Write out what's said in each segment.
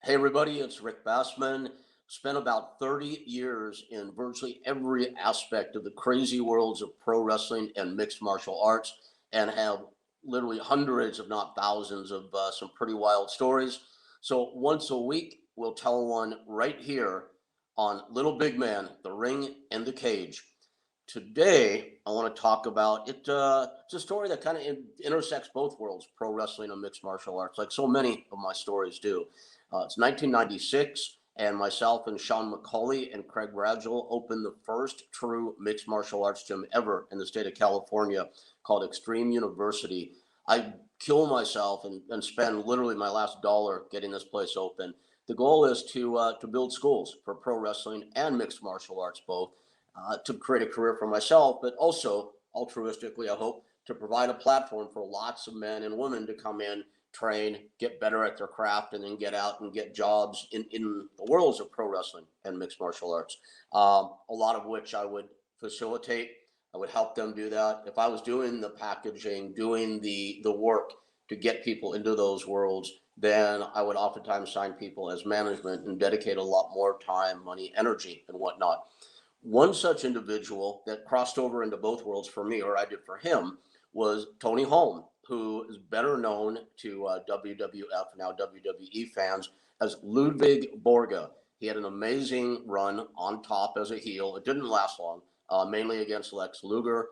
Hey everybody, it's Rick Bassman. Spent about 30 years in virtually every aspect of the crazy worlds of pro wrestling and mixed martial arts, and have literally hundreds, if not thousands, of some pretty wild stories. So once a week, we'll tell one right here on Little Big Man, the Ring and the Cage. Today, I want to talk about it. It's a story that kind of intersects both worlds, pro wrestling and mixed martial arts, like so many of my stories do. It's 1996, and myself and Sean McCauley and Craig Bradgell opened the first true mixed martial arts gym ever in the state of California called Extreme University. I kill myself and spend literally my last dollar getting this place open. The goal is to build schools for pro wrestling and mixed martial arts both, to create a career for myself, but also altruistically, I hope, to provide a platform for lots of men and women to come in, train, get better at their craft, and then get out and get jobs in the worlds of pro wrestling and mixed martial arts. A lot of which I would facilitate. I would help them do that. If I was doing the packaging, doing the work to get people into those worlds, then I would oftentimes sign people as management and dedicate a lot more time, money, energy, and whatnot. One such individual that crossed over into both worlds for me, or I did for him, was Tony Halme, who is better known to WWF, now WWE fans, as Ludvig Borga. He had an amazing run on top as a heel. It didn't last long, mainly against Lex Luger.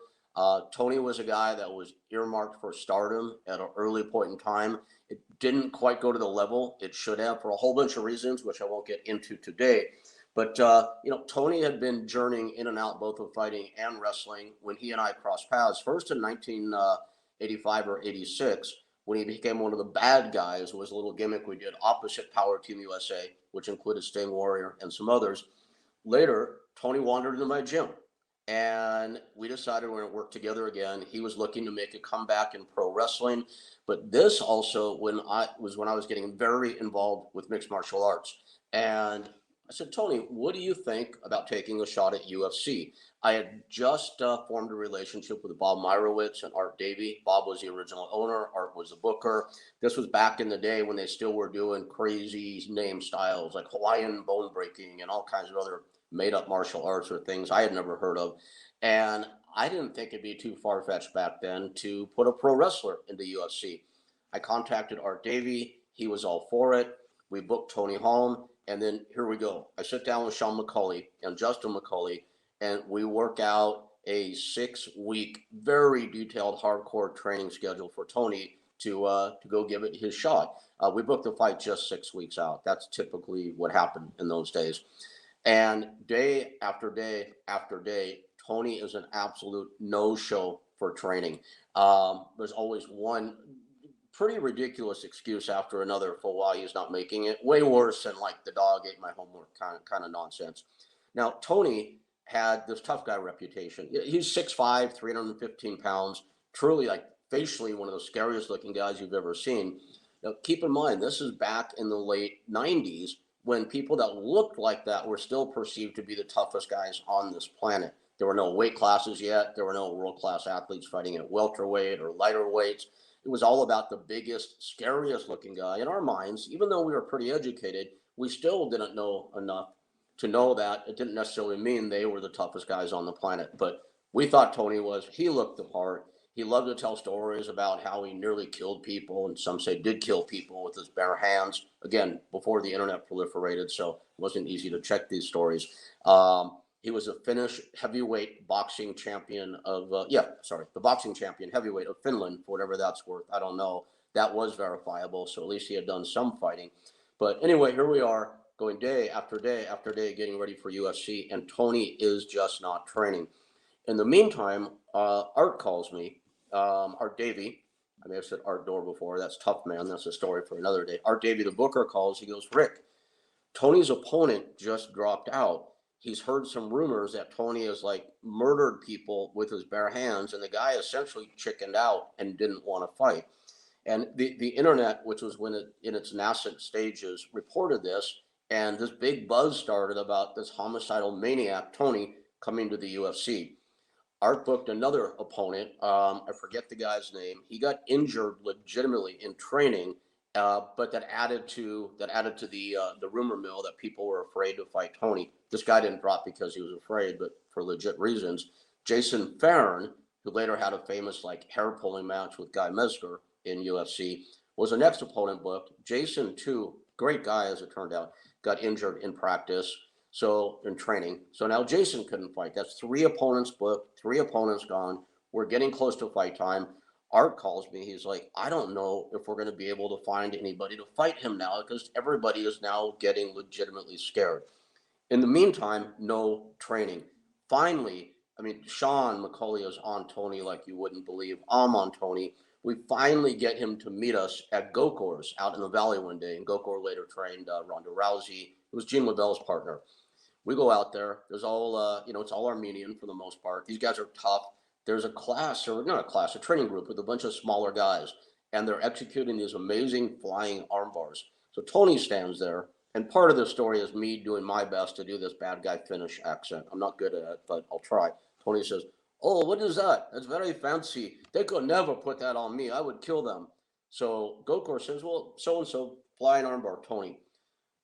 Tony was a guy that was earmarked for stardom at an early point in time. It didn't quite go to the level it should have for a whole bunch of reasons, which I won't get into today. But Tony had been journeying in and out both of fighting and wrestling when he and I crossed paths. First in 1985 or 86, when he became one of the bad guys. It was a little gimmick we did opposite Power Team USA, which included Sting Warrior and some others. Later, Tony wandered into my gym, and we decided we're going to work together again. He was looking to make a comeback in pro wrestling, but this also when I was getting very involved with mixed martial arts. And I said, Tony, what do you think about taking a shot at UFC? I had just formed a relationship with Bob Meyerowitz and Art Davie. Bob was the original owner, Art was the booker. This was back in the day when they still were doing crazy name styles like Hawaiian bone breaking and all kinds of other made up martial arts or things I had never heard of. And I didn't think it'd be too far fetched back then to put a pro wrestler into UFC. I contacted Art Davie. He was all for it. We booked Tony Halme. And then here we go. I sit down with Sean McCauley and Justin McCauley, and we work out a 6-week, very detailed, hardcore training schedule for Tony to go give it his shot. We booked the fight just 6 weeks out. That's typically what happened in those days. And day after day after day, Tony is an absolute no-show for training. There's always one pretty ridiculous excuse after another for why he's not making it. Way worse than like the dog ate my homework kind of nonsense. Now, Tony had this tough guy reputation. He's 6'5", 315 pounds, truly like facially one of the scariest looking guys you've ever seen. Now, keep in mind, this is back in the late 90s when people that looked like that were still perceived to be the toughest guys on this planet. There were no weight classes yet. There were no world-class athletes fighting at welterweight or lighter weights. It was all about the biggest, scariest looking guy. In our minds, even though we were pretty educated, we still didn't know enough to know that it didn't necessarily mean they were the toughest guys on the planet. But we thought Tony was. He looked the part. He loved to tell stories about how he nearly killed people, and some say did kill people with his bare hands. Again, before the internet proliferated, so it wasn't easy to check these stories. He was a Finnish heavyweight boxing champion of, the boxing champion heavyweight of Finland, for whatever that's worth. I don't know. That was verifiable, so at least he had done some fighting. But anyway, here we are going day after day after day, getting ready for UFC, and Tony is just not training. In the meantime, Art calls me, Art Davie. I may have said Art Door before. That's tough, man. That's a story for another day. Art Davie, the booker, calls. He goes, Rick, Tony's opponent just dropped out. He's heard some rumors that Tony has like murdered people with his bare hands, and the guy essentially chickened out and didn't want to fight. And the internet, which was when it in its nascent stages, reported this, and this big buzz started about this homicidal maniac Tony coming to the UFC. Art booked another opponent. I forget the guy's name. He got injured legitimately in training But that added to the rumor mill that people were afraid to fight Tony. This guy didn't drop because he was afraid, but for legit reasons. Jason Farron, who later had a famous like hair pulling match with Guy Mezger in UFC, was the next opponent booked. Jason, too, great guy as it turned out, got injured in practice, so in training. So now Jason couldn't fight. That's 3 opponents booked, 3 opponents gone. We're getting close to fight time. Art calls me. He's like, I don't know if we're going to be able to find anybody to fight him now because everybody is now getting legitimately scared. In the meantime, no training. Finally, I mean, Sean McCauley is on Tony like you wouldn't believe. I'm on Tony. We finally get him to meet us at Gokor's out in the Valley one day. And Gokor later trained Ronda Rousey. It was Gene LaBelle's partner. We go out there. There's all, it's all Armenian for the most part. These guys are tough. There's a class, or not a class, a training group with a bunch of smaller guys, and they're executing these amazing flying arm bars. So Tony stands there, and part of the story is me doing my best to do this bad guy Finnish accent. I'm not good at it, but I'll try. Tony says, "Oh, what is that? That's very fancy. They could never put that on me. I would kill them." So Gokor says, "Well, so-and-so, flying armbar, Tony."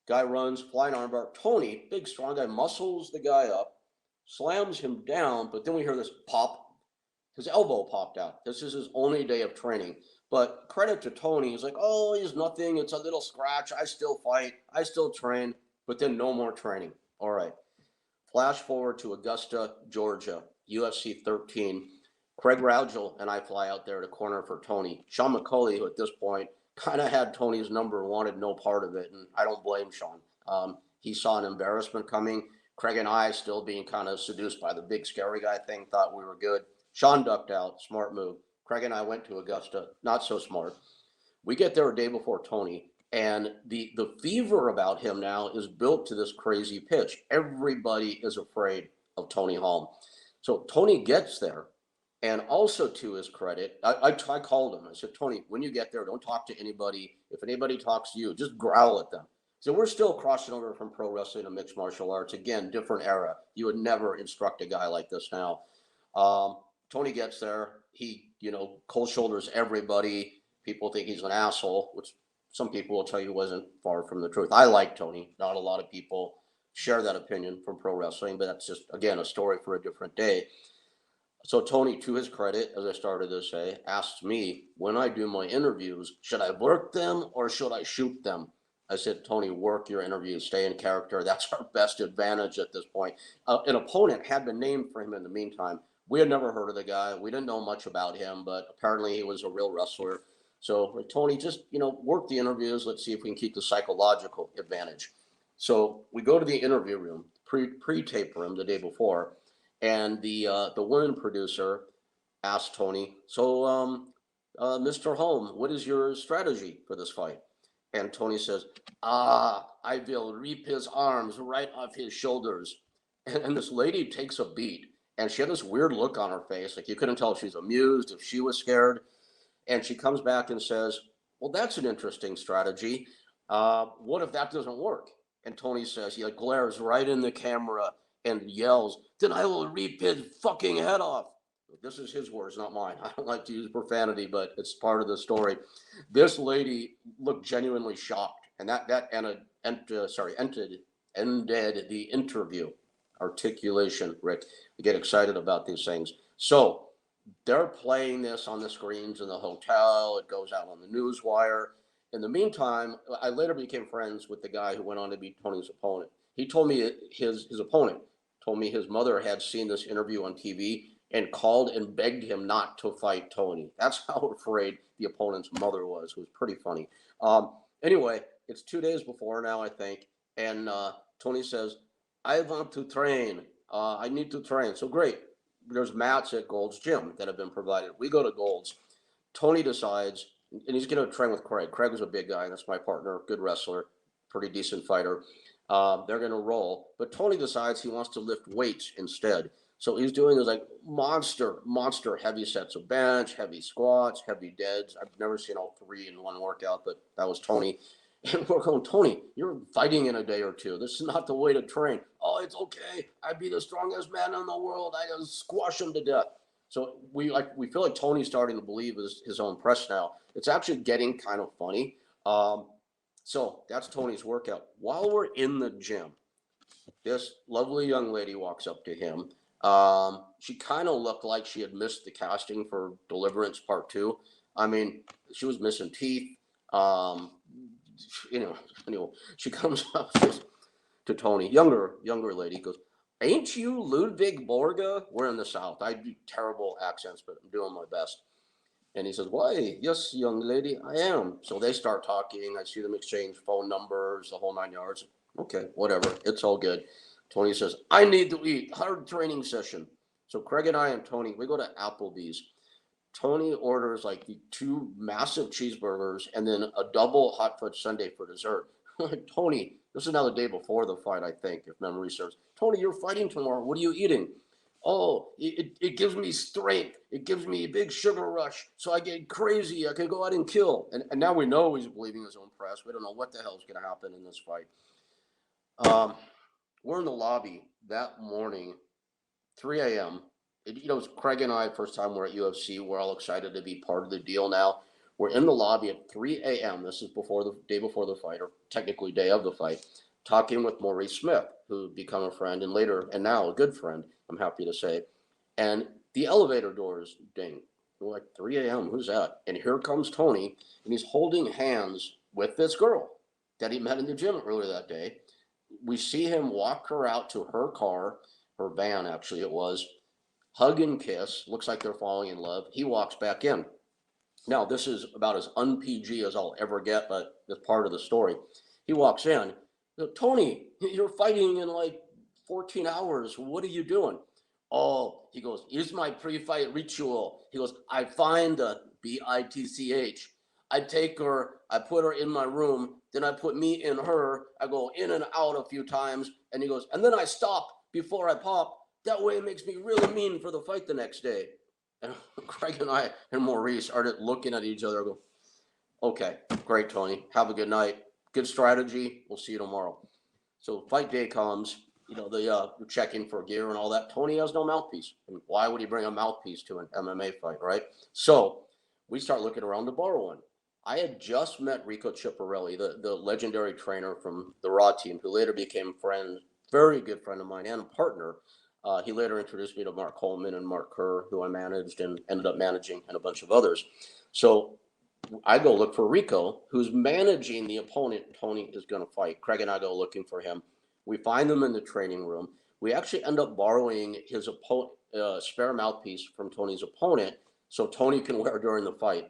Guy runs, flying armbar. Tony, big strong guy, muscles the guy up, slams him down, but then we hear this pop. His elbow popped out. This is his only day of training. But credit to Tony, he's like, oh, he's nothing. It's a little scratch. I still fight. I still train. But then no more training. All right. Flash forward to Augusta, Georgia, UFC 13. Craig Rougel and I fly out there to corner for Tony. Sean McCauley, who at this point kind of had Tony's number, wanted no part of it. And I don't blame Sean. He saw an embarrassment coming. Craig and I, still being kind of seduced by the big scary guy thing, thought we were good. Sean ducked out, smart move. Craig and I went to Augusta, not so smart. We get there a day before Tony, and the fever about him now is built to this crazy pitch. Everybody is afraid of Tony Halme. So Tony gets there, and also to his credit, I called him. I said, Tony, when you get there, don't talk to anybody. If anybody talks to you, just growl at them. So we're still crossing over from pro wrestling to mixed martial arts. Again, different era. You would never instruct a guy like this now. Tony gets there. He, cold shoulders everybody. People think he's an asshole, which some people will tell you wasn't far from the truth. I like Tony. Not a lot of people share that opinion from pro wrestling, but that's just, again, a story for a different day. So Tony, to his credit, as I started to say, asked me, when I do my interviews, should I work them or should I shoot them? I said, Tony, work your interviews, stay in character. That's our best advantage at this point. An opponent had been named for him in the meantime. We had never heard of the guy. We didn't know much about him, but apparently he was a real wrestler. So Tony, just, work the interviews. Let's see if we can keep the psychological advantage. So we go to the interview room, pre-tape room the day before, and the woman producer asked Tony, so Mr. Halme, what is your strategy for this fight? And Tony says, I will rip his arms right off his shoulders. And this lady takes a beat. And she had this weird look on her face. Like you couldn't tell if she was amused, if she was scared. And she comes back and says, well, that's an interesting strategy. What if that doesn't work? And Tony says, he glares right in the camera and yells, then I will rip his fucking head off. This is his words, not mine. I don't like to use profanity, but it's part of the story. This lady looked genuinely shocked. And that ended the interview. Articulation, Rick. I get excited about these things. So they're playing this on the screens in the hotel. It goes out on the news wire. In the meantime, I later became friends with the guy who went on to be Tony's opponent. He told me his opponent told me his mother had seen this interview on TV and called and begged him not to fight Tony. That's how afraid the opponent's mother was. It was pretty funny. Anyway, it's 2 days before now, I think. And Tony says, I want to train. I need to train. So great. There's mats at Gold's gym that have been provided. We go to Gold's. Tony decides, and he's going to train with Craig. Craig was a big guy. That's my partner, good wrestler, pretty decent fighter. They're going to roll. But Tony decides he wants to lift weights instead. So he's doing those monster heavy sets of bench, heavy squats, heavy deads. I've never seen all 3 in one workout, but that was Tony. And we're going, Tony, you're fighting in a day or 2. This is not the way to train. Oh, it's okay. I'd be the strongest man in the world. I just squash him to death. So we feel like Tony's starting to believe his own press now. It's actually getting kind of funny. So that's Tony's workout. While we're in the gym, this lovely young lady walks up to him. She kind of looked like she had missed the casting for Deliverance Part 2. I mean, she was missing teeth. Um, anyway, she comes up to Tony, younger lady, goes, "Ain't you Ludvig Borga?" We're in the South. I do terrible accents, but I'm doing my best. And he says, "Why, yes, young lady, I am." So they start talking. I see them exchange phone numbers, the whole 9 yards. Okay, whatever. It's all good. Tony says, "I need to eat. Hard training session." So Craig and I and Tony, we go to Applebee's. Tony orders like the 2 massive cheeseburgers and then a double hot fudge sundae for dessert. Tony, this is now the day before the fight, I think, if memory serves. "Tony, you're fighting tomorrow. What are you eating?" "Oh, it gives me strength. It gives me a big sugar rush. So I get crazy. I can go out and kill." And now we know he's believing his own press. We don't know what the hell is going to happen in this fight. We're in the lobby that morning, 3 a.m. It's Craig and I, first time we're at UFC. We're all excited to be part of the deal now. We're in the lobby at 3 a.m. This is before the day before the fight, or technically day of the fight, talking with Maurice Smith, who become a friend and later, and now a good friend, I'm happy to say. And the elevator doors ding. We're like, 3 a.m., who's that? And here comes Tony, and he's holding hands with this girl that he met in the gym earlier that day. We see him walk her out to her car, her van actually it was, hug and kiss. Looks like they're falling in love. He walks back in. Now, this is about as un-PG as I'll ever get, but it's part of the story. He walks in. "Tony, you're fighting in like 14 hours. What are you doing?" "Oh," he goes, "here's my pre-fight ritual." He goes, "I find a BITCH. I take her, I put her in my room, then I put me in her. I go in and out a few times." And he goes, "And then I stop before I pop. That way it makes me really mean for the fight the next day." And Craig and I and Maurice started looking at each other. I go, "Okay, great, Tony. Have a good night. Good strategy. We'll see you tomorrow." So fight day comes. They're checking for gear and all that. Tony has no mouthpiece. And why would he bring a mouthpiece to an MMA fight, right? So we start looking around to borrow one. I had just met Rico Chiapparelli, the legendary trainer from the Raw team, who later became very good friend of mine and partner. He later introduced me to Mark Coleman and Mark Kerr, who I managed and ended up managing, and a bunch of others. So I go look for Rico, who's managing the opponent Tony is going to fight. Craig and I go looking for him. We find them in the training room. We actually end up borrowing his spare mouthpiece from Tony's opponent, so Tony can wear during the fight.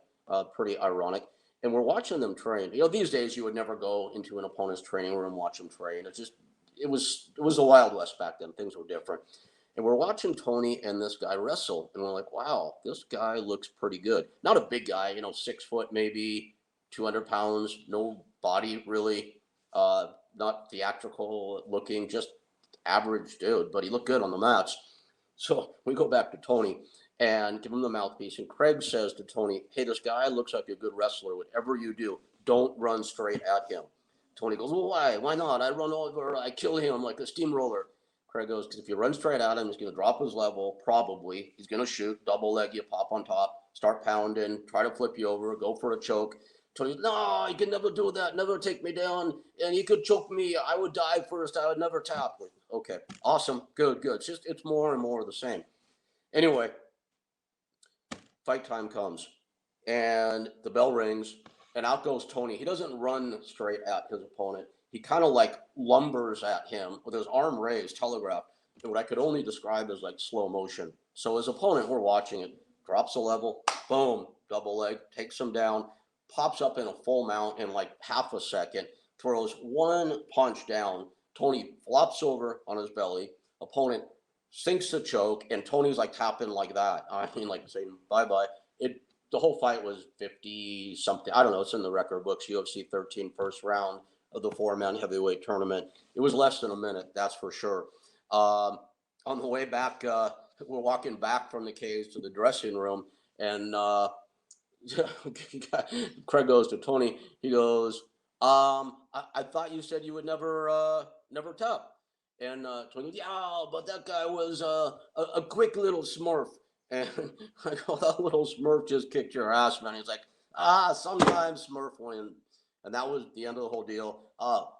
Pretty ironic. And we're watching them train. These days you would never go into an opponent's training room, watch them train. It was the Wild West back then. Things were different. And we're watching Tony and this guy wrestle, and we're like, wow, this guy looks pretty good. Not a big guy, 6 foot, maybe 200 pounds, no body really, not theatrical looking, just average dude, but he looked good on the mats. So we go back to Tony and give him the mouthpiece, and Craig says to Tony, "Hey, this guy looks like a good wrestler. Whatever you do, don't run straight at him." Tony goes, "Well, why? Why not? I run over, I kill him like a steamroller." Craig goes, "Because if you run straight at him, he's going to drop his level, probably. He's going to shoot, double leg you, pop on top, start pounding, try to flip you over, go for a choke." Tony goes, "No, he can never do that, never take me down, and he could choke me. I would die first. I would never tap." Like, okay, awesome, good. It's more and more of the same. Anyway, fight time comes, and the bell rings, and out goes Tony. He doesn't run straight at his opponent. He kind of like lumbers at him with his arm raised, telegraphed, in what I could only describe as like slow motion. So his opponent, we're watching it, drops a level, boom, double leg, takes him down, pops up in a full mount in like half a second, throws one punch down. Tony flops over on his belly. Opponent sinks the choke, and Tony's like tapping like that. I mean, like saying bye-bye. The whole fight was 50 something. I don't know. It's in the record books. UFC 13 first round of the 4-man heavyweight tournament. It was less than a minute, that's for sure. On the way back, we're walking back from the cage to the dressing room, and Craig goes to Tony. He goes, I thought you said you would never tap." And Tony goes, "Yeah, but that guy was a quick little smurf." And I go, "That little smurf just kicked your ass, man." He's like, "Sometimes smurf win." And that was the end of the whole deal.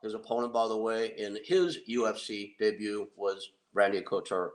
His opponent, by the way, in his UFC debut was Randy Couture.